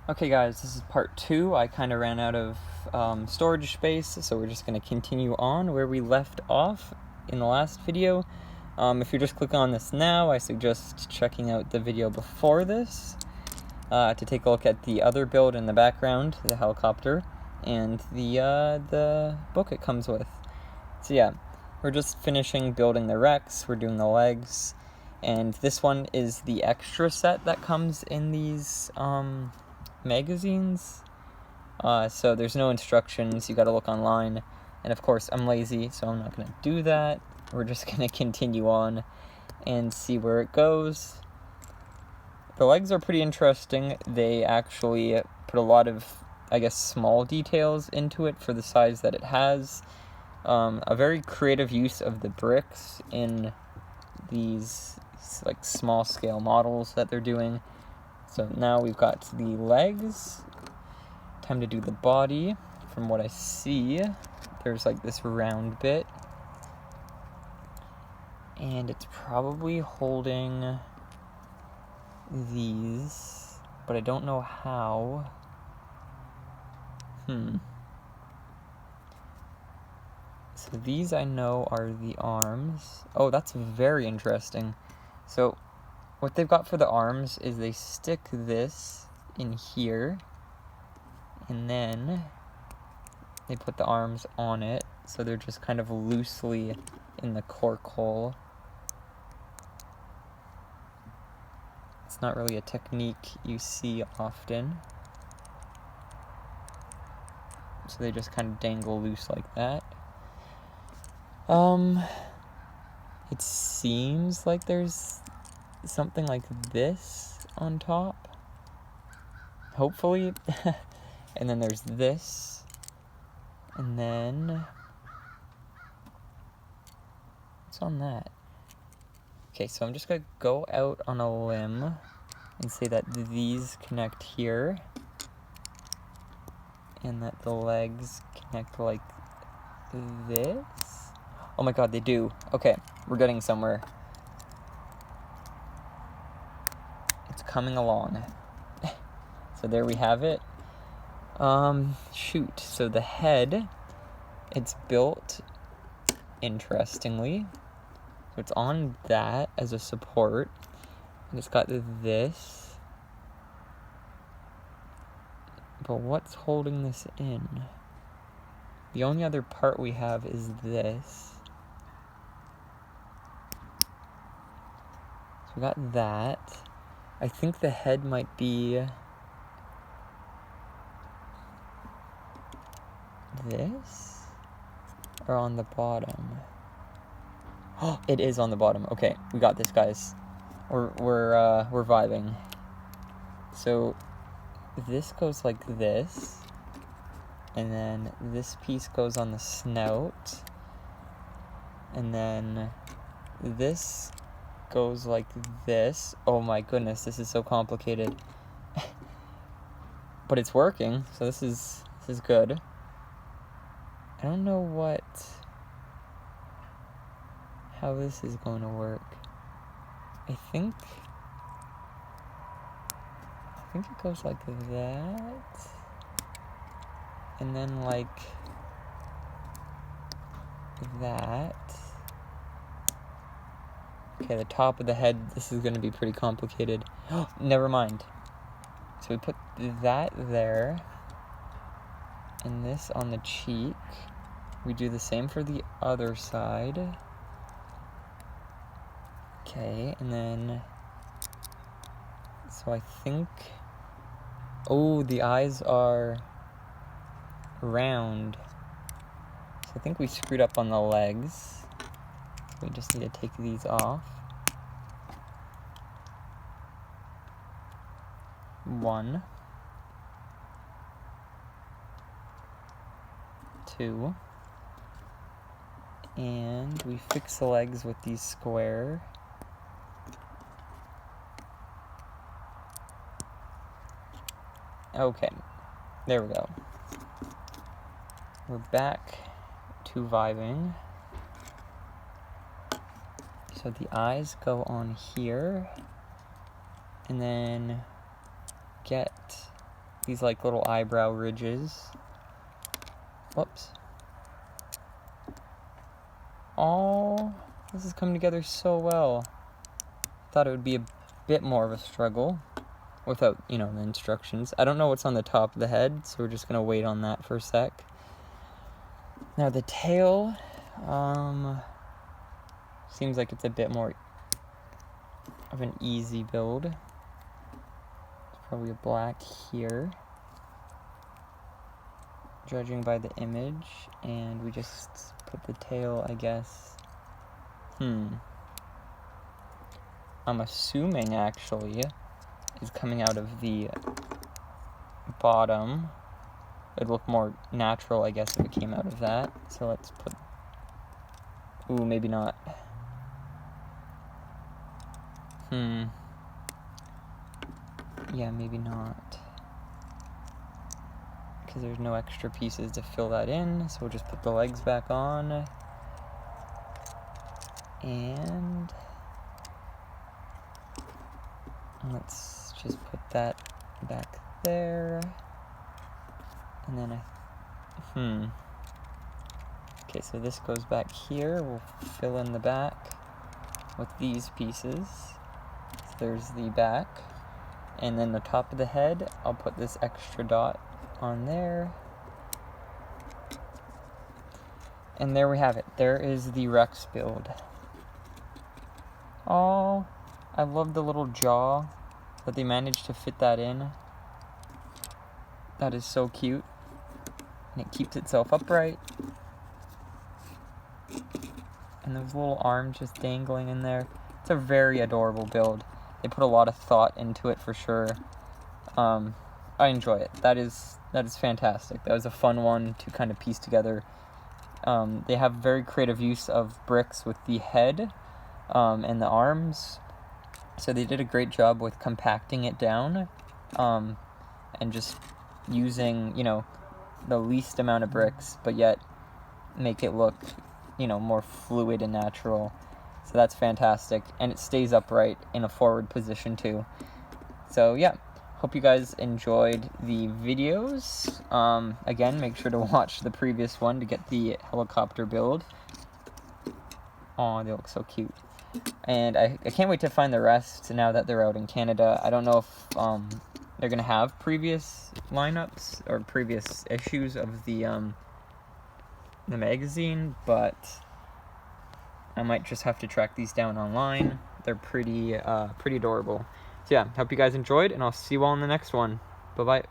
Okay guys, this is part 2. I kind of ran out of storage space, so we're just going to continue on where we left off in the last video. If you're just clicking on this now, I suggest checking out the video before this to take a look at the other build in the background, the helicopter, and the book it comes with. So yeah, we're just finishing building the Rex, we're doing the legs, and this one is the extra set that comes in these magazines, so there's no instructions, you gotta look online, and of course I'm lazy, so I'm not gonna do that. We're just gonna continue on and see where it goes. The legs are pretty interesting. They actually put a lot of, I guess, small details into it for the size that it has. A very creative use of the bricks in these like small scale models that they're doing. So now we've got the legs. Time to do the body. From what I see, there's like this round bit. And it's probably holding these, but I don't know how. So these I know are the arms. Oh, that's very interesting. So what they've got for the arms is they stick this in here, and then they put the arms on it, so they're just kind of loosely in the cork hole. It's not really a technique you see often. So they just kind of dangle loose like that. It seems like there's something like this on top, hopefully. And then there's this, and then what's on that? Okay, so I'm just gonna go out on a limb and say that these connect here and that the legs connect like this. Oh my god, they do. Okay, we're getting somewhere. It's coming along. So there we have it. Shoot. So the head, it's built interestingly. So it's on that as a support. And it's got this. But what's holding this in? The only other part we have is this. So we got that. I think the head might be this or on the bottom. Oh, it is on the bottom. Okay, we got this, guys. We're vibing. So this goes like this, and then this piece goes on the snout, and then this goes like this. Oh my goodness, this is so complicated. But it's working, so this is good. I don't know how this is going to work. I think it goes like that, and then like that. Okay, the top of the head, this is going to be pretty complicated. Oh, never mind. So we put that there, and this on the cheek. We do the same for the other side. Okay, and then, so I think, oh, the eyes are round. So I think we screwed up on the legs. We just need to take these off. 1, 2, and we fix the legs with these square. Okay, there we go. We're back to vibing. So the eyes go on here, and then get these like little eyebrow ridges. Whoops. Oh, this is coming together so well. Thought it would be a bit more of a struggle without, the instructions. I don't know what's on the top of the head, so we're just gonna wait on that for a sec. Now the tail, seems like it's a bit more of an easy build. It's probably a black here, judging by the image, and we just put the tail, I guess. I'm assuming, actually, is coming out of the bottom. It'd look more natural, I guess, if it came out of that. So let's put... Ooh, maybe not. Yeah, maybe not. Because there's no extra pieces to fill that in. So we'll just put the legs back on. And let's just put that back there. And then okay, so this goes back here. We'll fill in the back with these pieces. So there's the back. And then the top of the head, I'll put this extra dot on there. And there we have it. There is the Rex build. Oh, I love the little jaw that they managed to fit that in. That is so cute. And it keeps itself upright. And those little arms just dangling in there. It's a very adorable build. They put a lot of thought into it for sure. I enjoy it. That is fantastic. That was a fun one to kind of piece together. They have very creative use of bricks with the head and the arms. So they did a great job with compacting it down and just using, the least amount of bricks, but yet make it look, more fluid and natural. So that's fantastic. And it stays upright in a forward position too. So yeah, hope you guys enjoyed the videos. Again, make sure to watch the previous one to get the helicopter build. Oh, they look so cute. And I can't wait to find the rest now that they're out in Canada. I don't know if they're going to have previous lineups or previous issues of the magazine, but I might just have to track these down online. They're pretty adorable. So yeah, hope you guys enjoyed, and I'll see you all in the next one. Bye-bye.